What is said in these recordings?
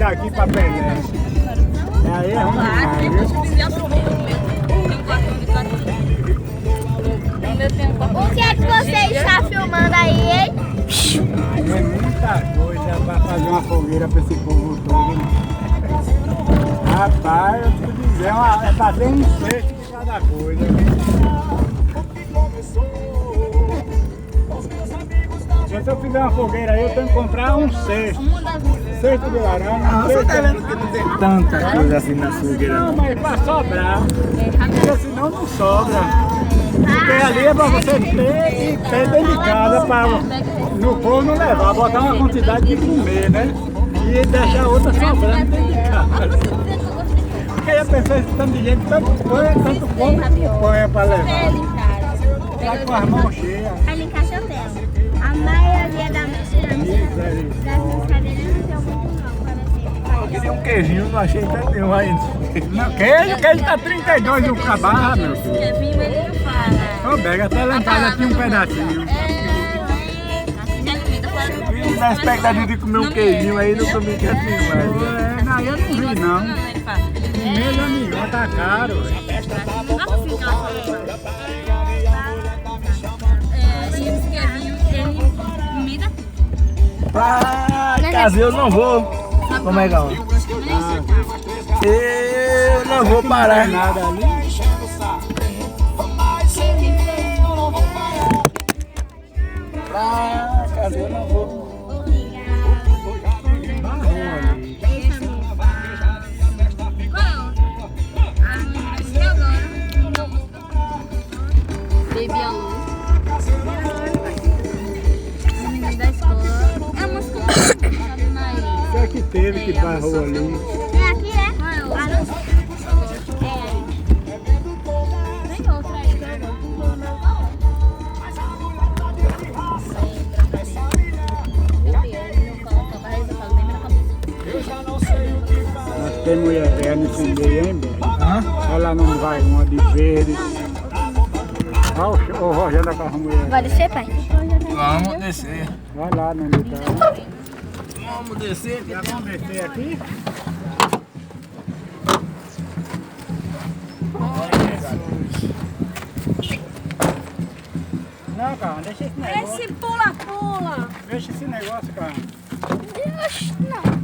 daqui pra Pelé. Aí é ruim demais, O que é que você está filmando aí, hein? é muita coisa pra fazer uma fogueira pra esse povo todo. Rapaz, eu te dizer, é fazer um cesto de cada coisa. Se eu fizer uma fogueira aí, eu tenho que comprar um cesto. Cesto de laranja. Você tá vendo que não tem tanta coisa assim na fogueira? Não, mas pra sobrar. Porque senão não sobra. Porque ali é pra você ter e ter dentro de casa pra no forno não levar, botar uma quantidade de comer, né? E deixar outra sobrando dentro de casa. Porque a pessoa, esse tanto de gente, tanto come como põe pra levar. Tá com as mãos cheias. Ali em Cachotel. A maioria das minhas cadeiras não tem muito não, por Eu queria um queijinho, não achei tanto nenhum ainda. Não, queijo tá 32 no cabarra, meu filho. Ô, Bega, até lá em casa tinha um pedacinho. E na expectativa de comer um queijinho aí, não comi queijo nenhum. Não, eu não vi não. Primeiro amigo, tá caro. Pra casa eu não vou. Como é que é? Eu não vou parar. Nada ali. Pra casa eu não vou. Bebi a luz. As meninas da escola. É uma escola, sabe, mais. Isso é que teve que barrou ali. É aqui, é? Tem outra aí, Mas tem mulher velha nesse meio, hein, Bega? Ela não vai uma de verde. Olha o Rogério com as mulheres. Vai descer, pai? Vamos descer. Vai lá no lugar. Vamos descer. Já vamos descer aqui? Não, cara, deixa esse negócio. esse pula-pula. Deixa esse negócio, cara. Não.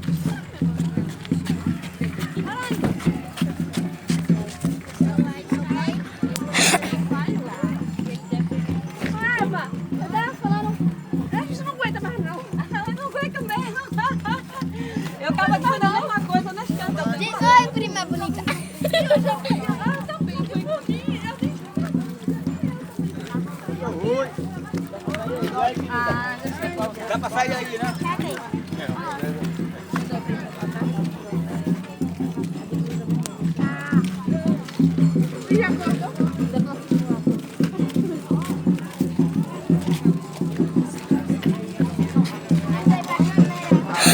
Eu tava falando, a gente não aguenta mais não. Ela não aguenta mesmo. Eu tava dizendo a mesma coisa nas cantas. Diz oi, prima bonita. Eu já fui lá também, foi um pouquinho. Oi. Ah, Dá pra sair aí, né?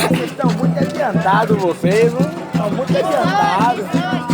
Vocês estão muito adiantados, vocês, não? Estão muito adiantados.